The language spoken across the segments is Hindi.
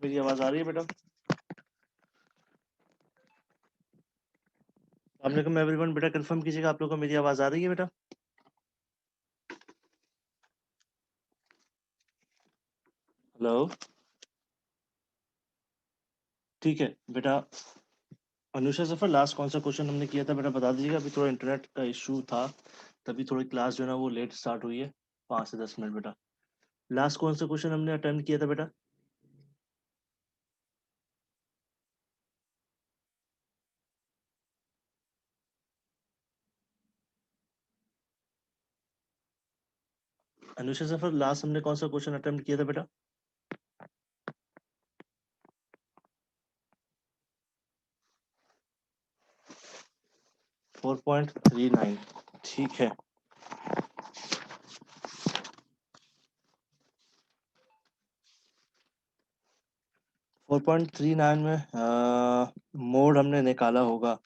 मेरी आवाज आ रही है बेटा? अस्सलाम एवरीवन। बेटा कंफर्म कीजिएगा आप लोगों को मेरी आवाज आ रही है बेटा? हेलो, ठीक है बेटा। अनुषा सफर, लास्ट कौन सा क्वेश्चन हमने किया था बेटा बता दीजिएगा। अभी थोड़ा इंटरनेट का इशू था, तभी थोड़ी क्लास जो है ना वो लेट स्टार्ट हुई है, 5 से 10 मिनट बेटा। लास्ट कौन सा क्वेश्चन हमने अटेम्प्ट किया था बेटा? अनुषा सफर, लास्ट हमने कौन सा क्वेश्चन अटेम्प्ट किया था बेटा? 4.39। ठीक है। 4.39 में मोड हमने निकाला होगा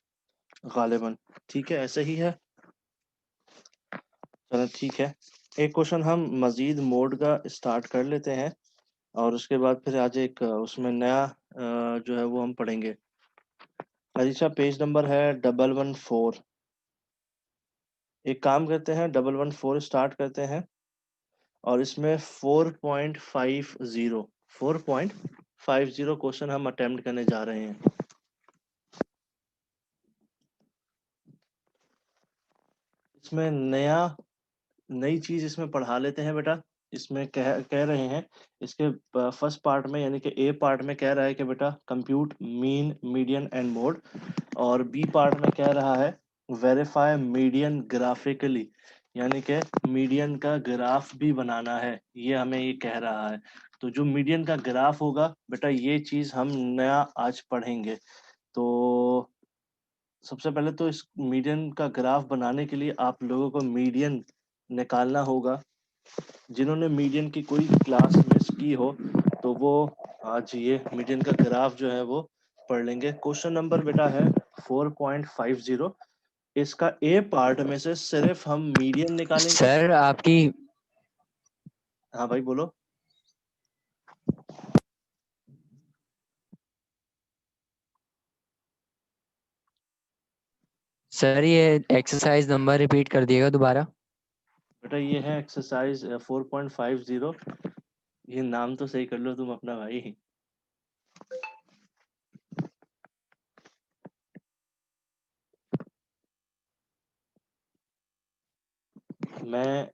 गालिबन। ठीक है, ऐसे ही है। चलो ठीक है, एक क्वेश्चन हम मजीद मोड का स्टार्ट कर लेते हैं और उसके बाद फिर आज एक उसमें नया जो है वो हम पढ़ेंगे। अलीशा, पेज नंबर है 114। एक काम करते हैं, 114 स्टार्ट करते हैं और इसमें 4.50 क्वेश्चन हम अटेम्प्ट करने जा रहे हैं। इसमें नई चीज इसमें पढ़ा लेते हैं बेटा। इसमें कह रहे हैं, इसके फर्स्ट पार्ट में यानी कि ए पार्ट में कह रहा है कि बेटा compute mean median and mode, और बी पार्ट में कह रहा है वेरीफाई मीडियन ग्राफिकली, यानी कि मीडियन का ग्राफ भी बनाना है, ये हमें ये कह रहा है। तो जो मीडियन का ग्राफ होगा बेटा, ये चीज हम नया आज पढ़ेंगे। तो सबसे पहले तो इस मीडियन का ग्राफ बनाने के लिए आप लोगों को मीडियन निकालना होगा। जिन्होंने मीडियन की कोई क्लास मिस की हो तो वो आज ये मीडियन का ग्राफ जो है वो पढ़ लेंगे। क्वेश्चन नंबर बेटा है 4.50। इसका ए पार्ट में से सिर्फ हम मीडियन निकालेंगे। सर आपकी हाँ भाई बोलो। सर ये एक्सरसाइज नंबर रिपीट कर दिएगा दोबारा। बेटा ये है एक्सरसाइज 4.50। ये नाम तो सही कर लो तुम अपना भाई। मैं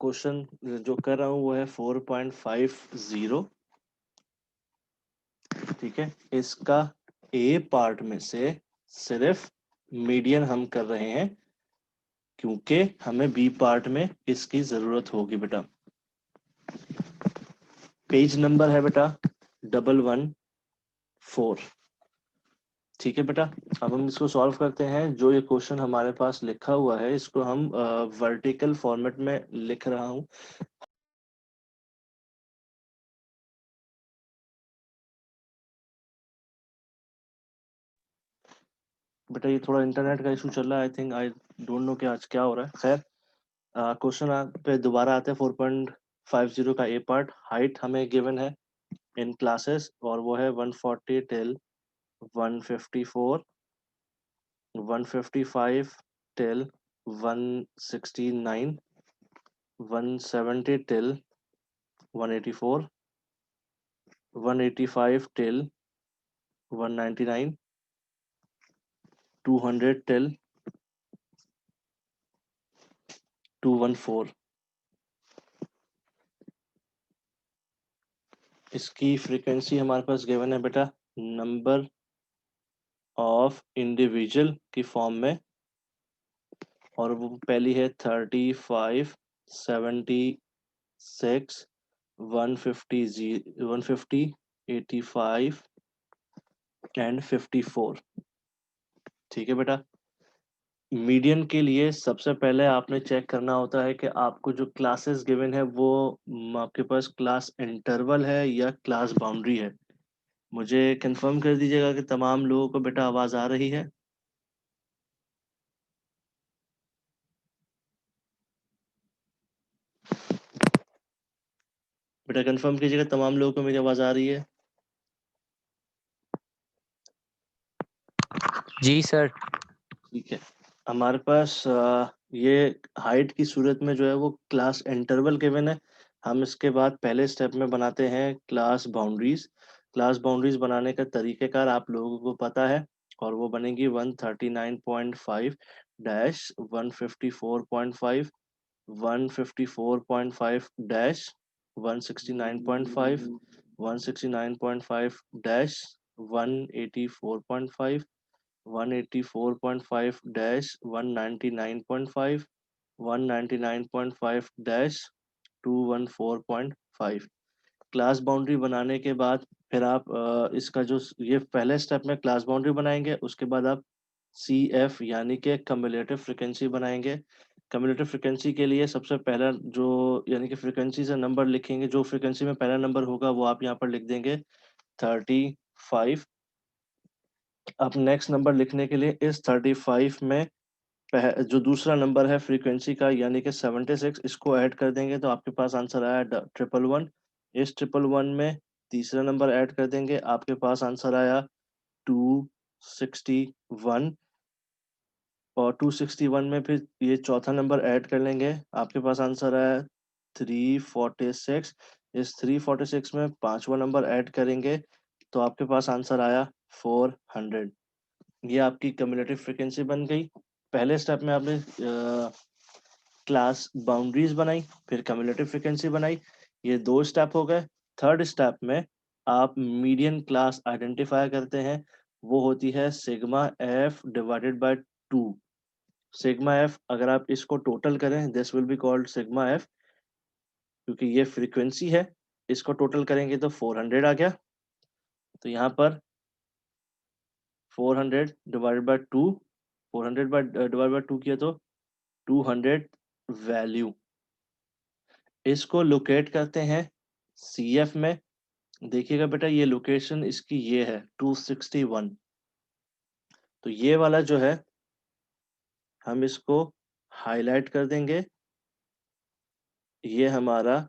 क्वेश्चन जो कर रहा हूँ वो है 4.50। ठीक है, इसका ए पार्ट में से सिर्फ मीडियन हम कर रहे हैं, क्योंकि हमें बी पार्ट में इसकी जरूरत होगी बेटा। पेज नंबर है बेटा 114। ठीक है बेटा, अब हम इसको सॉल्व करते हैं। जो ये क्वेश्चन हमारे पास लिखा हुआ है इसको हम वर्टिकल फॉर्मेट में लिख रहा हूँ। बेटा ये थोड़ा इंटरनेट का इशू चल रहा है, I think, I don't know कि आज क्या हो रहा है। खैर, क्वेश्चन पे दोबारा आते हैं। 4.50 का ए पार्ट, हाइट हमें गिवन है इन क्लासेस और वो है 140 till 154, 155 till 169, 170 till 184, 185 till 199, 200 till 214। इसकी फ्रीक्वेंसी हमारे पास गिवन है बेटा नंबर ऑफ इंडिविजुअल की फॉर्म में, और वो पहली है 35, 76, 150, 85 एंड 54। ठीक है बेटा, मीडियन के लिए सबसे पहले आपने चेक करना होता है कि आपको जो क्लासेस गिवन है वो आपके पास क्लास इंटरवल है या क्लास बाउंड्री है। मुझे कंफर्म कर दीजिएगा कि तमाम लोगों को बेटा आवाज आ रही है। बेटा कंफर्म कीजिएगा तमाम लोगों को मेरी आवाज आ रही है। जी सर। ठीक है, हमारे पास ये हाइट की सूरत में जो है वो क्लास इंटरवल गिवन है। हम इसके बाद पहले स्टेप में बनाते हैं क्लास बाउंड्रीज। क्लास बाउंड्रीज बनाने का तरीक़ेकार आप लोगों को पता है, और वो बनेगी 139.5 dash 154.5 154.5 dash 169.5 169.5 dash 184.5 184.5 dash 199.5 199.5 dash 214.5। Class boundary बनाने के बाद फिर आप इसका जो ये पहले स्टेप में क्लास बाउंड्री बनाएंगे, उसके बाद आप सी एफ यानी कि कम्युलेटिव फ्रिक्वेंसी बनाएंगे। कम्युलेटिव फ्रिक्वेंसी के लिए सबसे पहला जो यानी कि फ्रिक्वेंसी से नंबर लिखेंगे, जो फ्रिक्वेंसी में पहला नंबर होगा वो आप यहाँ पर लिख देंगे 35। अब नेक्स्ट नंबर लिखने के लिए इस 35 में जो दूसरा नंबर है फ्रीक्वेंसी का यानी कि 76, इसको ऐड कर देंगे तो आपके पास आंसर आया 111। इस 111 में तीसरा नंबर ऐड कर देंगे, आपके पास आंसर आया 261। और 261 में फिर ये चौथा नंबर ऐड कर लेंगे, आपके पास आंसर आया 346। इस 346 में पांचवा नंबर ऐड करेंगे तो आपके पास आंसर आया 400। ये आपकी कम्युलेटिव फ्रीक्वेंसी बन गई। पहले स्टेप में आपने क्लास बाउंड्रीज बनाई, फिर कम्युलेटिव फ्रीक्वेंसी बनाई, ये 2 स्टेप हो गए। थर्ड स्टेप में आप मीडियन क्लास आइडेंटिफाई करते हैं, वो होती है sigma F divided by 2। Sigma F अगर आप इसको टोटल करें, this will be called sigma F, क्योंकि ये फ्रीक्वेंसी है, इसको टोटल करेंगे तो 400 आ गया। तो यहाँ पर 400 divided by 2, 400 by divide by 2 किया तो 200 वैल्यू। इसको लोकेट करते हैं सीएफ में। देखिएगा बेटा, ये लोकेशन इसकी ये है 261। तो ये वाला जो है हम इसको हाईलाइट कर देंगे, ये हमारा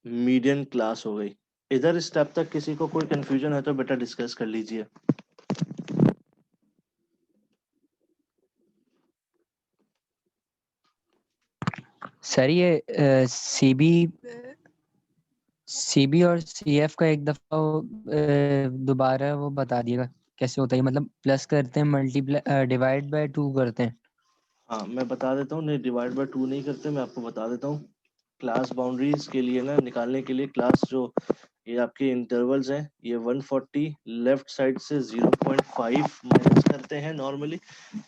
मीडियन क्लास हो गई। इधर स्टेप तक किसी को कोई कंफ्यूजन है तो बेटा डिस्कस कर लीजिए। सर ये सीबी और सीएफ का एक दफा दोबारा वो बता दिएगा कैसे होता है, मतलब प्लस करते हैं, मल्टीप्लाई डिवाइड बाय 2 करते हैं। हाँ, मैं बता देता हूँ। नहीं, डिवाइड बाय 2 नहीं करते, मैं आपको बता देता हूँ। क्लास बाउंड्रीज के लिए ना, निकालने के लिए क्लास जो ये आपके इंटरवल्स हैं, ये 140 लेफ्ट साइड से 0.5 माइनस करते हैं नॉर्मली,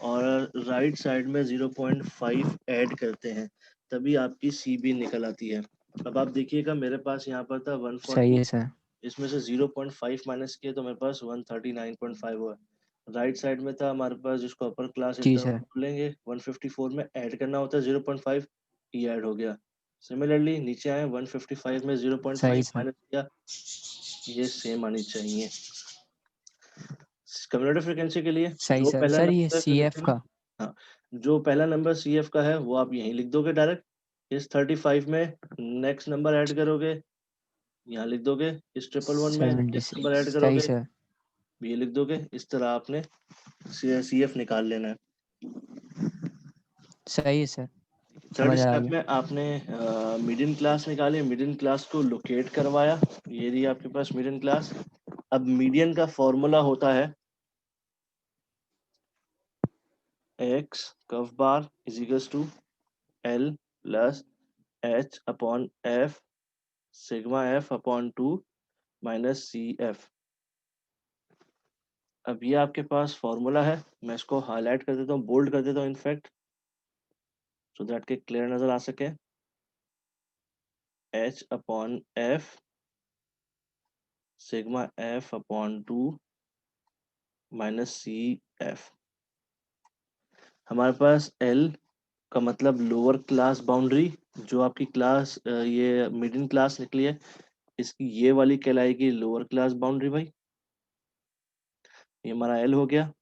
और राइट साइड में 0.5 ऐड करते हैं, तभी आपकी सीबी निकल आती है। अब आप देखिएगा, मेरे पास यहाँ पर था सही 140, है सर। इसमें से 0.5 माइनस किया तो मेरे पास 139.5 हुआ। राइट साइड में था हमारे पास, जिसको अपर क्लास जी इंटरवल सर। बोलेंगे, 154 में ऐड करना होता है 0.5, ये ऐड हो गया। सिमिलरली नीचे आए, 155 में 0.5 सही सर। माइनस किया, ये सेम आनी चाहिए। कम्युलेटिव फ्रीक्वेंसी के लिए सही जो सर। पहला सर ये नंबर है सीएफ फ्रीक्वेंसी में, का। हाँ, जो पहला नंबर सीएफ का है वो आप यहीं लिख दोगे डायरेक्ट। इस 35 में नेक्स्ट नंबर ऐड करोगे, यहाँ लिख दोगे। इस 111 में नेक्स्ट 76। नंबर ऐड सही करोगे, सर। ये लिख दोगे। इस तरह आपने सीएफ निकाल लेना है। सही है सर। थर्ड समझ आ स्टेप गया। में आपने मिडिल क्लास निकाली, मिडिल क्लास को लोकेट करवाया, ये रही आपके पास मिडिल क्लास। अब मीडियन का फॉर्मूला होता है X curve bar is equals to L plus H upon F sigma F upon 2 minus C F. अब ये आपके पास फॉर्मूला है, मैं इसको हाईलाइट कर देता हूँ, बोल्ड कर देता हूँ इनफैक्ट, सो दैट के क्लियर नजर आ सके। H upon F sigma F upon 2 minus C F. हमारे पास एल का मतलब लोअर क्लास बाउंड्री, जो आपकी क्लास ये मिडिल क्लास निकली है, इसकी ये वाली कहलाएगी लोअर क्लास बाउंड्री भाई। ये हमारा एल हो गया।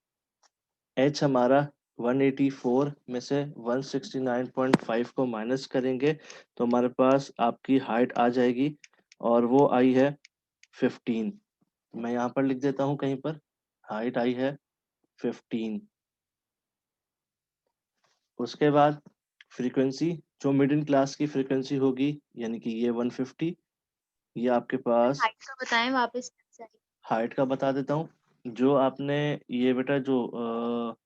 एच हमारा 184 में से 169.5 को माइनस करेंगे तो हमारे पास आपकी हाइट आ जाएगी, और वो आई है 15। मैं यहाँ पर लिख देता हूँ कहीं पर, हाइट आई है 15। उसके बाद फ्रीक्वेंसी, जो मिडिल क्लास की फ्रीक्वेंसी होगी, यानी कि ये 150, ये आपके पास हाइट का बताएं वापस से। हाइट का बता देता हूँ। जो आपने ये बेटा जो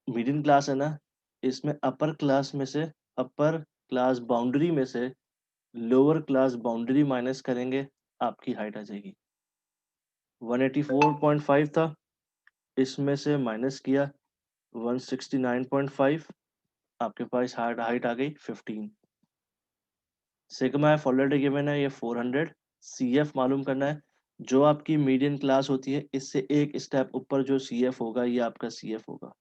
मिडिल क्लास है ना, इसमें अपर क्लास में से, अपर क्लास बाउंड्री में से लोअर क्लास बाउंड्री माइनस करेंगे, आपकी हाइट आ जाएगी। 184.5 था, इसमें से माइनस किया 169.5, आपके पास हाइट आ गई 15। सिग्मा एफ ऑलरेडी गिवन है, ये 400। सी एफ मालूम करना है, जो आपकी मीडियन क्लास होती है इससे एक स्टेप ऊपर जो सी एफ होगा, ये आपका सी एफ होगा।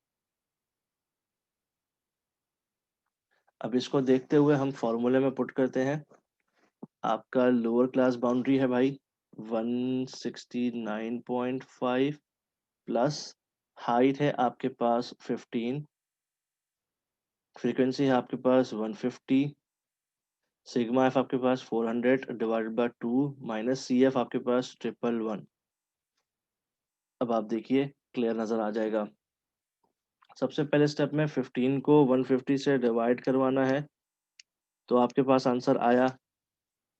अब इसको देखते हुए हम फॉर्मूले में पुट करते हैं। आपका लोअर क्लास बाउंड्री है भाई 169.5 प्लस हाइट है आपके पास 15, फ्रीक्वेंसी है आपके पास 150, सिग्मा एफ आपके पास 400 divided by 2 minus C F आपके पास 111। अब आप देखिए क्लियर नज़र आ जाएगा। सबसे पहले स्टेप में 15 को 150 से डिवाइड करवाना है, तो आपके पास आंसर आया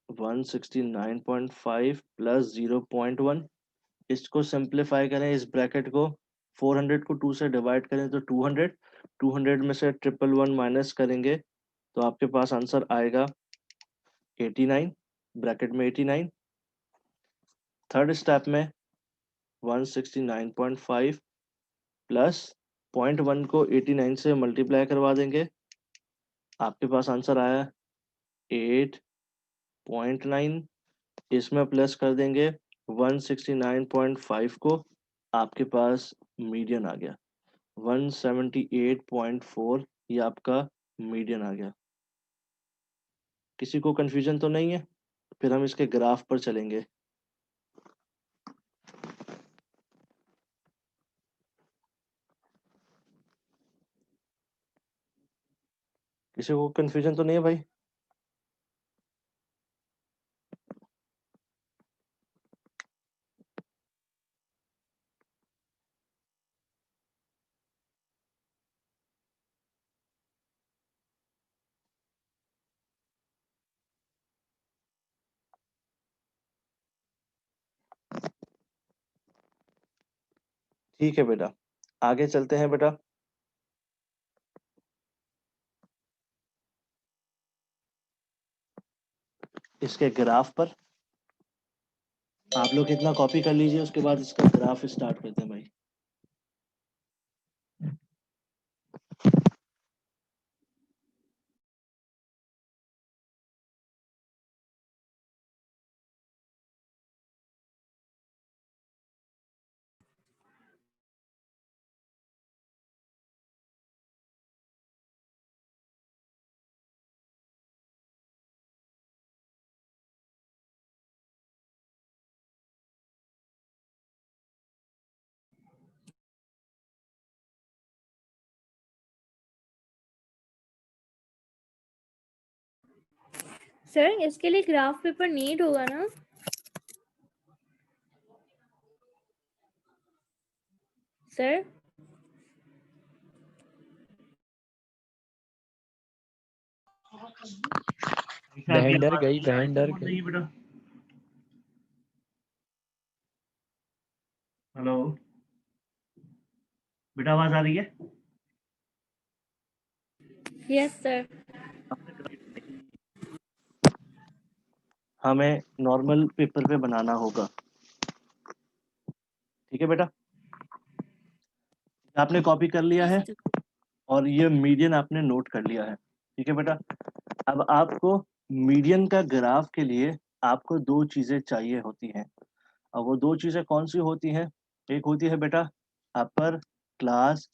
169.5 प्लस 0.1। इसको सिंप्लीफाई करें, इस ब्रैकेट को 400 को 2 से डिवाइड करें तो 200, 200 में से 111 माइनस करेंगे तो आपके पास आंसर आएगा 89, ब्रैकेट में 89। थर्ड स्टेप में 169.5 प्लस 0.1 को 89 से मल्टीप्लाई करवा देंगे, आपके पास आंसर आया 8.9। इसमें प्लस कर देंगे 169.5 को, आपके पास मीडियन आ गया 178.4, ये आपका मीडियन आ गया। किसी को कंफ्यूजन तो नहीं है? फिर हम इसके ग्राफ पर चलेंगे। किसी को कंफ्यूजन तो नहीं है भाई? ठीक है बेटा, आगे चलते हैं बेटा। इसके ग्राफ पर आप लोग इतना कॉपी कर लीजिए, उसके बाद इसका ग्राफ स्टार्ट करते हैं भाई। सर इसके लिए ग्राफ पेपर नीड होगा ना? सर बहन डर गई, बहन डर गई। बेटा हेलो बेटा, आवाज आ रही है? Yes sir. हमें नॉर्मल पेपर पे बनाना होगा, ठीक है बेटा? आपने कॉपी कर लिया है और ये मीडियन आपने नोट कर लिया है, ठीक है बेटा? अब आपको मीडियन का ग्राफ के लिए आपको दो चीजें चाहिए होती हैं। अब वो दो चीजें कौन सी होती हैं? एक होती है बेटा अपर क्लास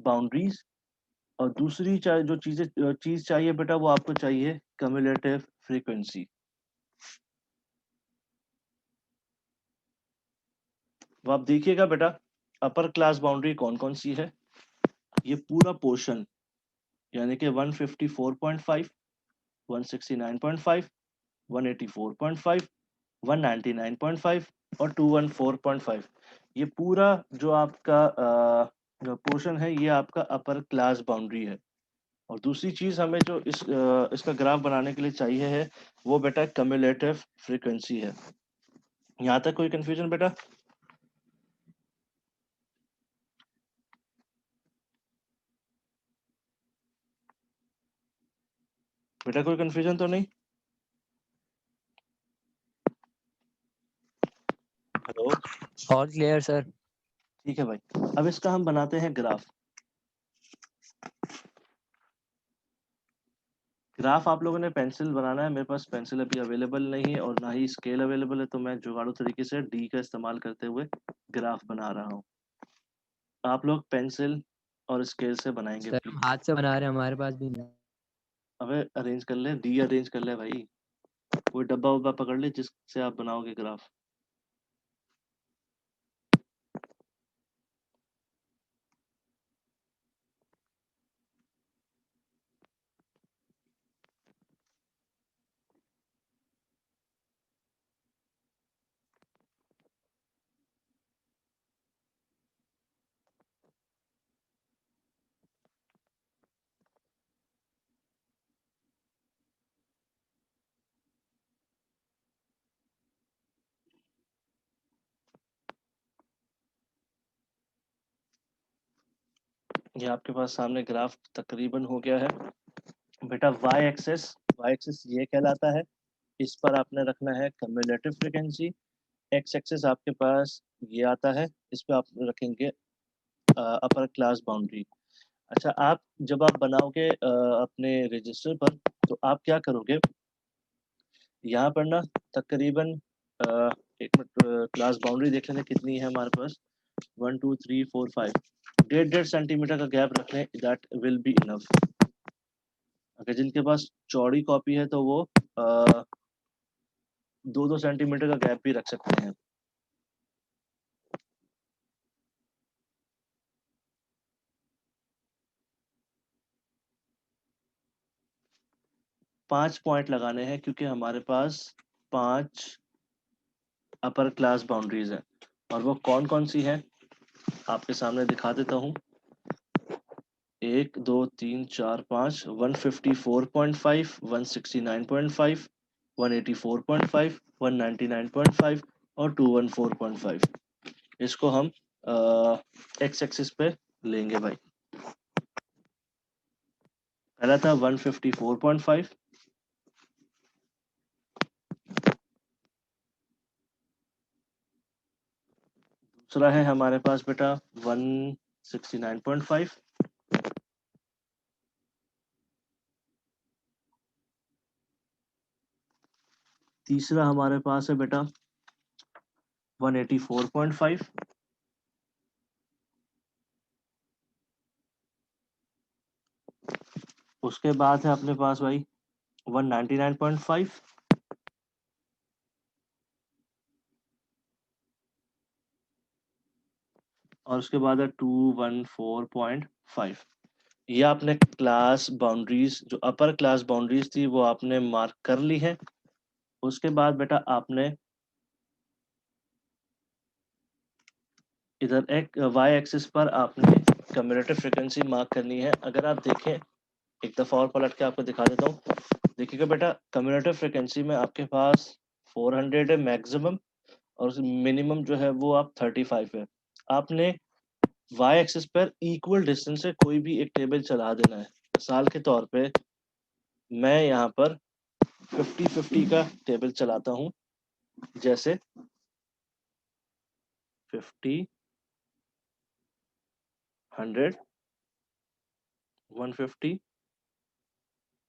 बाउंड्रीज, और दूसरी जो चीज चाहिए बेटा, वो आपको चाहिए कम्युलेटिव फ्रीक्वेंसी। तो आप देखिएगा बेटा, अपर क्लास बाउंड्री कौन कौन सी है। ये पूरा पोर्शन, यानी कि 154.5, 169.5, 184.5, 199.5 और 214.5, ये पूरा जो आपका पोर्शन है ये आपका अपर क्लास बाउंड्री है। और दूसरी चीज हमें जो इसका ग्राफ बनाने के लिए चाहिए है वो बेटा कम्युलेटिव फ्रीक्वेंसी है। यहाँ तक कोई कंफ्यूजन बेटा? बेटा कोई कंफ्यूजन तो नहीं? Hello, all clear sir. ठीक है भाई। अब इसका हम बनाते हैं ग्राफ। ग्राफ आप लोगों ने पेंसिल बनाना है, मेरे पास पेंसिल अभी अवेलेबल नहीं है और ना ही स्केल अवेलेबल है, तो मैं जुगाड़ू तरीके से डी का इस्तेमाल करते हुए ग्राफ बना रहा हूँ। आप लोग पेंसिल और स्केल से बनाएंगे सर हम प्लीज। हाथ से बना रहे हैं, हमारे पास भी नहीं। अबे अरेंज कर ले, डी अरेंज कर ले भाई। कोई डब्बा वब्बा पकड़ ले जिससे आप बनाओगे ग्राफ। ये आपके पास सामने ग्राफ तकरीबन हो गया है बेटा। वाई एक्सेस ये कहलाता है, इस पर आपने रखना है कम्युलेटिव फ्रीक्वेंसी। एक्स एक्सेस आपके पास ये आता है, इस पे आप रखेंगे अपर क्लास बाउंड्री। अच्छा, आप जब आप बनाओगे अपने रजिस्टर पर, तो आप क्या करोगे, यहाँ पर ना तकरीबन एक मिनट, क्लास बाउंड्री देख लेते कितनी है हमारे पास। 1 2 3 4 5, 1.5 सेंटीमीटर का गैप रख लें, दैट विल बी इनफ। अगर जिनके पास चौड़ी कॉपी है तो वो 2 2 सेंटीमीटर का गैप भी रख सकते हैं। पांच पॉइंट लगाने हैं क्योंकि हमारे पास 5 अपर क्लास बाउंड्रीज है। और वो कौन कौन सी है आपके सामने दिखा देता हूँ। 1 2 3 4 5, 154.5, 169.5, 184.5, 199.5 और 214.5। इसको हम एक्स एक्सिस पे लेंगे भाई। पहला था 154.5, दूसरा है हमारे पास बेटा 169.5, तीसरा हमारे पास है बेटा 184.5, उसके बाद है अपने पास भाई 199.5, और उसके बाद है 214.5। ये आपने क्लास बाउंड्रीज, जो अपर क्लास बाउंड्रीज थी वो आपने मार्क कर ली है। उसके बाद बेटा आपने इधर एक वाई एक्सिस पर आपने कम्युलेटिव फ्रीक्वेंसी मार्क करनी है। अगर आप देखें, एक दफ़ा और पलट के आपको दिखा देता हूँ। देखिएगा बेटा, कम्युलेटिव फ्रीक्वेंसी में आपके पास 400 है मैक्सिमम, और मिनिमम जो है वो आप 35 है। आपने वाई एक्सिस पर इक्वल डिस्टेंस से कोई भी एक टेबल चला देना है। मिसाल के तौर पे मैं यहाँ पर 50-50 का टेबल चलाता हूँ, जैसे 50, 100, 150,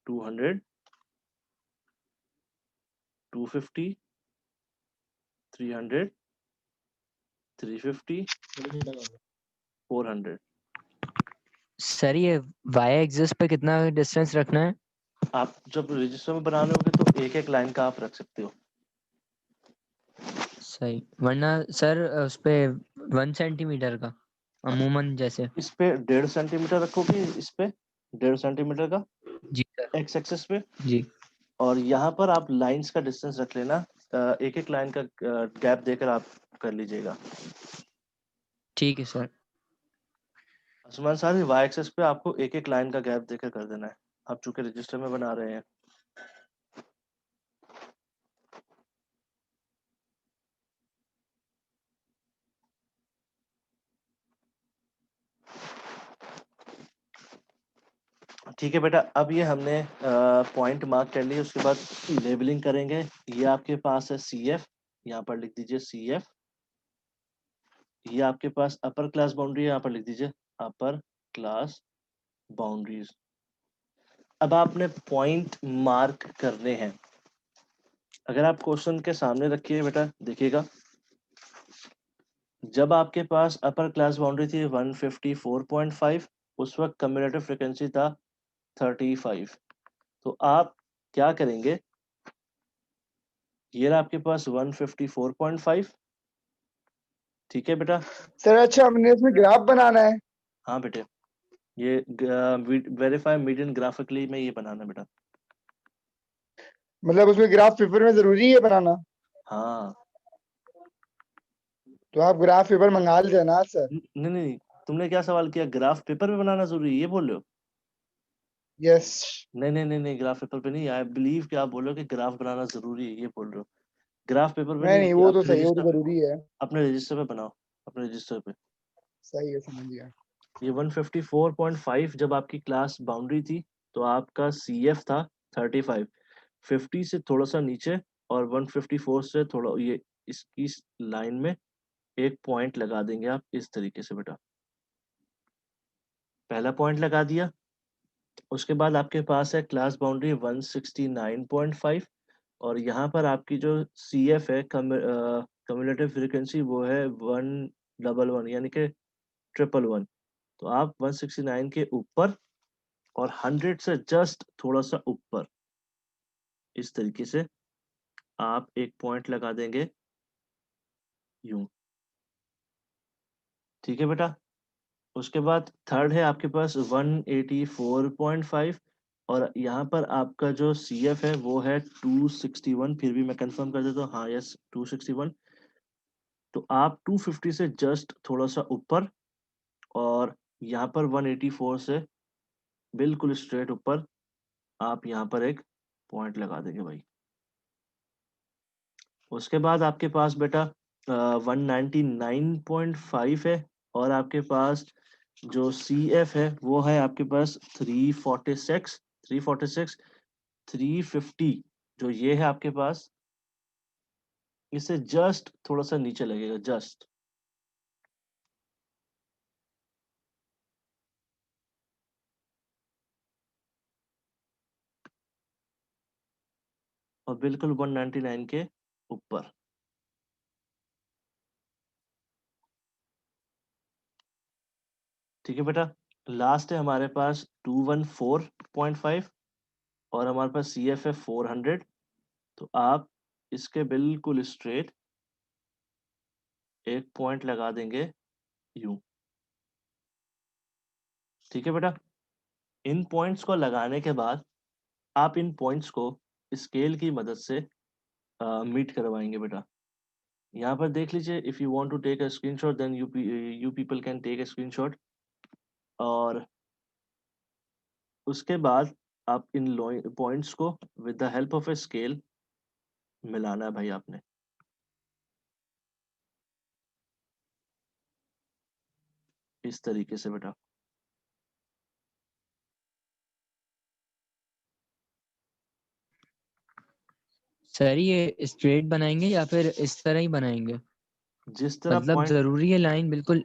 200, 250, 300, 350, 400। सर ये वाई एक्सिस पे कितना डिस्टेंस रखना है? आप जब रजिस्टर में बनाने होगे तो एक एक लाइन का आप रख सकते हो। सही, वरना सर उस पे 1 सेंटीमीटर का अमूमन जैसे। इस पे 1.5 सेंटीमीटर रखोगे, इस पे 1.5 सेंटीमीटर का जी सर। एक्स एक्सिस पे। जी और यहाँ पर आप लाइंस का डिस्टेंस रख लेना, एक एक लाइन का गैप देकर आप कर लीजिएगा। ठीक है सर। आसमान साहब वाई एक्सेस पे आपको एक एक लाइन का गैप देकर कर देना है, आप चूंकि रजिस्टर में बना रहे हैं। ठीक है बेटा, अब ये हमने पॉइंट मार्क कर लिए, उसके बाद लेबलिंग करेंगे। ये आपके पास है सी एफ, यहाँ पर लिख दीजिए सी एफ। ये आपके पास अपर क्लास बाउंड्री है, यहाँ पर लिख दीजिए अपर क्लास बाउंड्रीज। अब आपने पॉइंट मार्क करने हैं। अगर आप क्वेश्चन के सामने रखिए बेटा, देखिएगा जब आपके पास अपर क्लास बाउंड्री थी 154.5, उस वक्त कम्युलेटिव फ्रीक्वेंसी था 35। तो आप क्या करेंगे, ये रहा आपके पास 154.5। ठीक है बेटा। सर अच्छा हमने इसमें ग्राफ बनाना है। हाँ बेटे, ये वेरीफाई मीडियन ग्राफिकली में ये बनाना बेटा। मतलब उसमें ग्राफ पेपर में जरूरी है बनाना? हाँ। तो आप ग्राफ पेपर मंगा लेते ना सर। नहीं नहीं, तुमने क्या सवाल किया, ग्राफ पेपर पे बनाना जरूरी है ये बोल रहे हो? यस। नहीं नहीं नहीं नहीं, ग्राफ पेपर पे नहीं। आई बिलीव कि आप बोल रहे हो कि ग्राफ बनाना जरूरी है ये बोल रहे हो। ग्राफ पेपर पे नहीं नहीं, नहीं, ये वो तो अपने सही है, वो रजिस्टर तो पे, जरूरी है। अपने रजिस्टर पे बनाओ, अपने रजिस्टर पे। सही है, समझ गया। ये 154.5 जब आपकी क्लास बाउंड्री थी, तो आपका सी एफ था 35। 50 से थोड़ा सा नीचे और 154 से थोड़ा ये इसकी लाइन में एक पॉइंट लगा देंगे आप इस तरीके से बेटा। पहला पॉइंट लगा दिया। उसके बाद आपके पास है क्लास बाउंड्री 169.5, और यहाँ पर आपकी जो सी एफ है कम्युलेटिव फ्रीक्वेंसी वो है 111, यानी कि 111। तो आप 169 के ऊपर और 100 से जस्ट थोड़ा सा ऊपर इस तरीके से आप एक पॉइंट लगा देंगे यूं। ठीक है बेटा। उसके बाद थर्ड है आपके पास 184.5, और यहाँ पर आपका जो सी एफ है वो है 261। फिर भी मैं कंफर्म कर देता हूँ, हाँ यस 261। तो आप 250 से जस्ट थोड़ा सा ऊपर, और यहाँ पर 184 से बिल्कुल स्ट्रेट ऊपर आप यहाँ पर एक पॉइंट लगा देंगे भाई। उसके बाद आपके पास बेटा 199.5 है, और आपके पास जो सी एफ है वो है आपके पास 346। 350 जो ये है आपके पास, इससे जस्ट थोड़ा सा नीचे लगेगा, जस्ट। और बिल्कुल 199 के ऊपर। ठीक है बेटा। लास्ट है हमारे पास 214.5, और हमारे पास सी एफ है 400। तो आप इसके बिल्कुल स्ट्रेट एक पॉइंट लगा देंगे यूं। ठीक है बेटा। इन पॉइंट्स को लगाने के बाद आप इन पॉइंट्स को स्केल की मदद से मीट करवाएंगे बेटा। यहाँ पर देख लीजिए, if you want to take a screenshot then you people can take a screenshot. और उसके बाद आप इन पॉइंट्स को with the help of a scale मिलाना है भाई आपने। इस तरीके से बेटा। सर ये स्ट्रेट बनाएंगे या फिर इस तरह ही बनाएंगे? जिस तरह मतलब पॉइंट जरूरी है लाइन बिल्कुल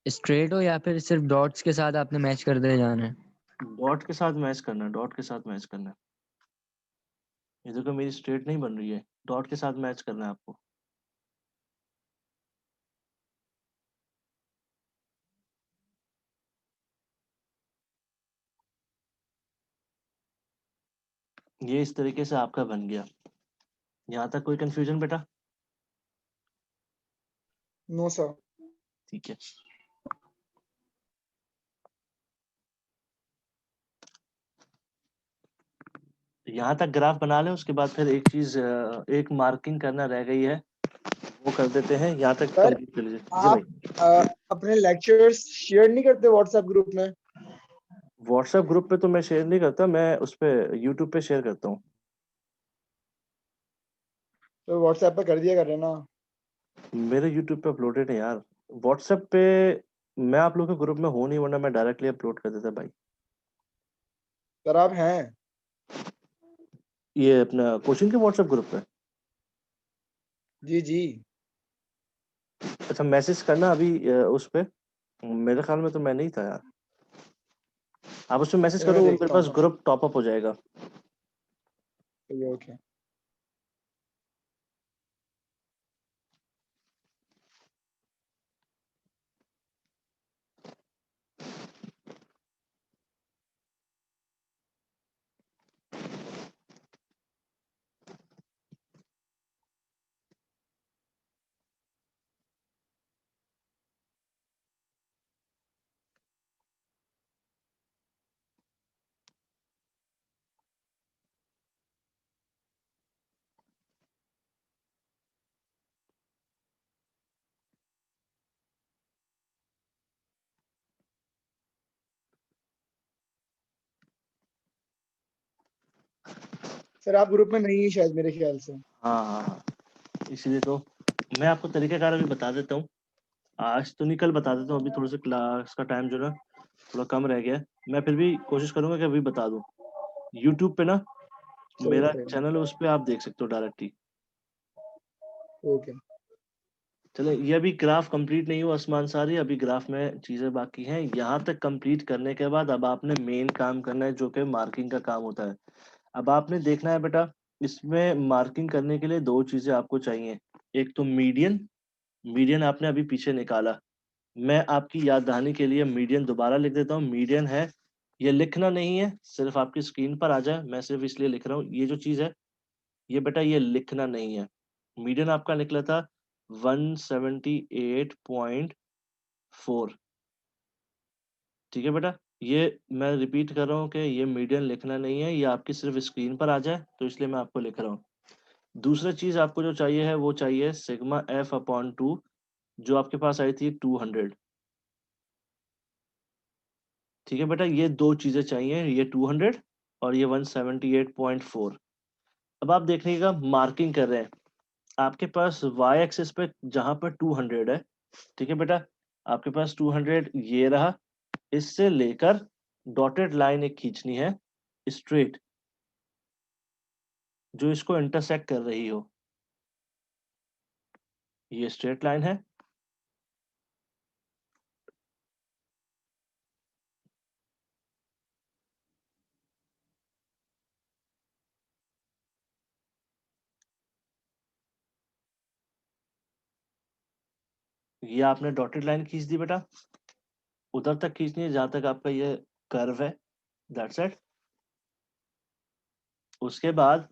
स्ट्रेट हो या फिर सिर्फ डॉट्स के साथ आपने मैच कर दे जाना है? डॉट के साथ मैच करना है, डॉट के साथ मैच करना है। ये देखो मेरी स्ट्रेट नहीं बन रही है, डॉट के साथ मैच करना है आपको। ये इस तरीके से आपका बन गया। यहाँ तक कोई कंफ्यूजन बेटा? No sir. ठीक है। यहाँ तक ग्राफ बना लें, उसके बाद फिर एक चीज एक मार्किंग करना रह गई है। वो कर देते हैं, यहाँ तक सर, कंप्लीट कर लीजिए। जी आप भाई। अपने लेक्चर्स शेयर नहीं करते व्हाट्सएप ग्रुप में? व्हाट्सएप ग्रुप पे तो मैं शेयर नहीं करता, मैं उस पे यूट्यूब पे शेयर करता हूँ। तो व्हाट्सएप पे कर दिया कर रहे ना। मेरे यूट्यूब पे अपलोडेड है यार। व्हाट्सएप पे मैं आप लोगों के ग्रुप में हूँ नहीं, वरना मैं डायरेक्टली अपलोड कर देता भाई। सर आप हैं? ये अपना कोचिंग के व्हाट्सएप ग्रुप पे। जी जी। अच्छा, मैसेज करना अभी उस पे। मेरे ख्याल में तो मैं नहीं था यार। आप उस पे मैसेज चलिए मैं करो, वो मेरे देखता हूँ पास ना। ग्रुप टॉप अप हो जाएगा। चलिए ओके। सर आप ग्रुप में नहीं है शायद मेरे ख्याल से। हाँ हाँ हाँ, इसीलिए तो मैं आपको तरीकाकार अभी बता देता हूँ। आज तो नहीं, कल बता देता हूँ। अभी थोड़ा सा क्लास का टाइम जो ना थोड़ा कम रह गया है। मैं फिर भी कोशिश करूंगा कि अभी बता दूं। यूट्यूब पे ना चलिए मेरा कोई नहीं। चैनल है, उस पे आप देख सकते हो डायरेक्टली। ओके। चलो, ये अभी ग्राफ कंप्लीट नहीं हुआ आसमान सारी, अभी ग्राफ में चीजें बाकी हैं। यहाँ तक कंप्लीट करने के बाद अब आपने मेन काम करना है, जो कि मार्किंग का काम होता है। अब आपने देखना है बेटा, इसमें मार्किंग करने के लिए दो चीजें आपको चाहिए। एक तो मीडियन। मीडियन आपने अभी पीछे निकाला। मैं आपकी याद दहानी के लिए मीडियन दोबारा लिख देता हूँ। मीडियन है, ये लिखना नहीं है, सिर्फ आपकी स्क्रीन पर आ जाए, मैं सिर्फ इसलिए लिख रहा हूँ। ये जो चीज है, ये बेटा ये लिखना नहीं है। मीडियन आपका निकला था 178.4। ठीक है बेटा, ये मैं रिपीट कर रहा हूँ कि ये मीडियन लिखना नहीं है, ये आपकी सिर्फ स्क्रीन पर आ जाए, तो इसलिए मैं आपको लिख रहा हूँ। दूसरा चीज आपको जो चाहिए है, वो चाहिए सिग्मा एफ अपॉन 2, जो आपके पास आई थी 200। ठीक है बेटा, ये दो चीजें चाहिए, ये 200 और ये 178.4। अब आप देखिएगा, मार्किंग कर रहे हैं आपके पास y एक्सिस पे जहां पर 200 है। ठीक है बेटा, आपके पास 200 ये रहा। इससे लेकर डॉटेड लाइन एक खींचनी है स्ट्रेट, जो इसको इंटरसेक्ट कर रही हो। ये स्ट्रेट लाइन है। ये आपने डॉटेड लाइन खींच दी बेटा, उधर तक खींचनी है जहां तक आपका ये कर्व है। That's it. उसके बाद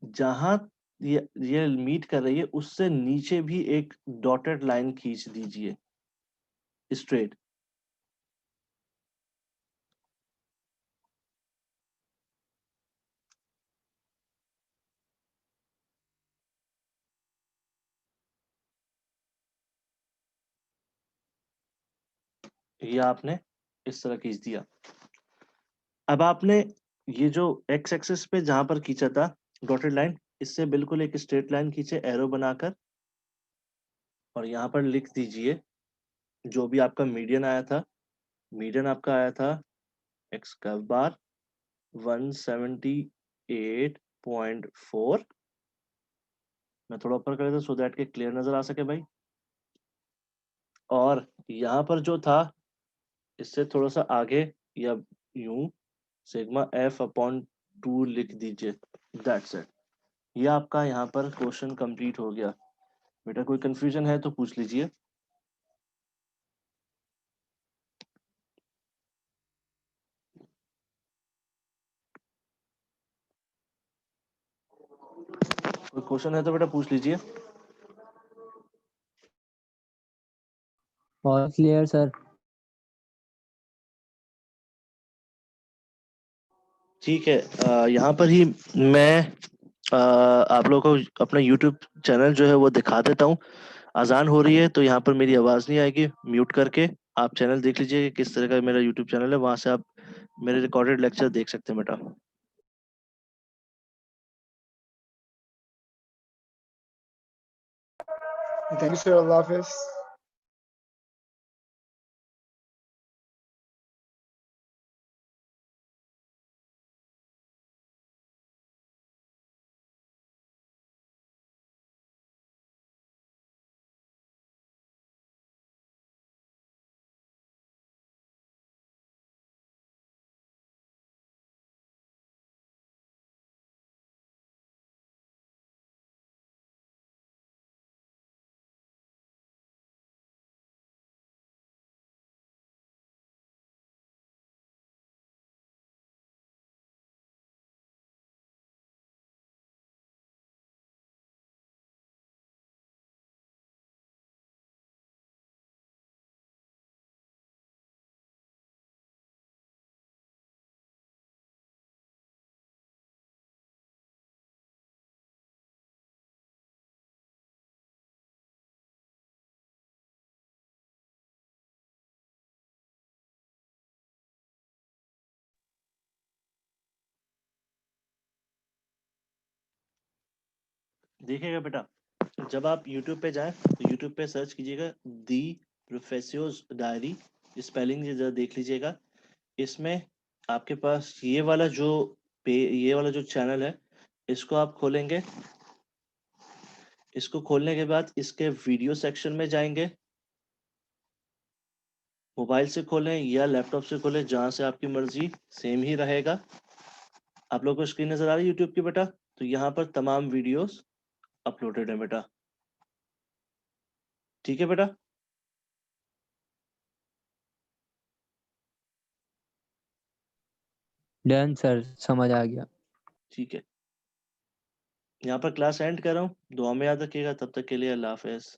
जहां ये मीट कर रही है, उससे नीचे भी एक डॉटेड लाइन खींच दीजिए स्ट्रेट। ये आपने इस तरह खींच दिया। अब आपने ये जो एक्स एक्सिस पे जहां पर खींचा था डॉटेड लाइन, इससे बिल्कुल एक स्ट्रेट लाइन खींचे एरो बनाकर, और यहाँ पर लिख दीजिए जो भी आपका मीडियन आया था। मीडियन आपका आया था एक्स कर्व बार 178.4। मैं थोड़ा ऊपर कर देता सो दैट के क्लियर नजर आ सके भाई। और यहाँ पर जो था, इससे थोड़ा सा आगे या यूं सिग्मा एफ अपॉन 2 लिख दीजिए। That's it. ये आपका यहाँ पर क्वेश्चन कंप्लीट हो गया। बेटा कोई कंफ्यूजन है तो पूछ लीजिए। कोई क्वेश्चन है तो बेटा पूछ लीजिए। All clear sir. ठीक है, यहाँ पर ही मैं आप लोगों को अपना यूट्यूब चैनल जो है वो दिखा देता हूँ। अजान हो रही है तो यहाँ पर मेरी आवाज़ नहीं आएगी, म्यूट करके आप चैनल देख लीजिए कि किस तरह का मेरा यूट्यूब चैनल है, वहाँ से आप मेरे रिकॉर्डेड लेक्चर देख सकते हैं बेटा। थैंक यू सर, अल्लाह हाफिज। देखिएगा बेटा, जब आप YouTube पे जाएं तो YouTube पे सर्च कीजिएगा दी प्रोफेसियोस डायरी, स्पेलिंग जरा देख लीजिएगा। इसमें आपके पास ये वाला जो चैनल है, इसको आप खोलेंगे। इसको खोलने के बाद इसके वीडियो सेक्शन में जाएंगे। मोबाइल से खोलें या लैपटॉप से खोलें, जहां से आपकी मर्जी, सेम ही रहेगा। आप लोगों को स्क्रीन नजर आ रही है यूट्यूब की बेटा? तो यहाँ पर तमाम वीडियोस अपलोडेड है बेटा। ठीक है बेटा? डन सर, समझ आ गया। ठीक है, यहाँ पर क्लास एंड कर रहा हूँ। दुआ में याद रखिएगा। तब तक के लिए अल्लाह हाफिज।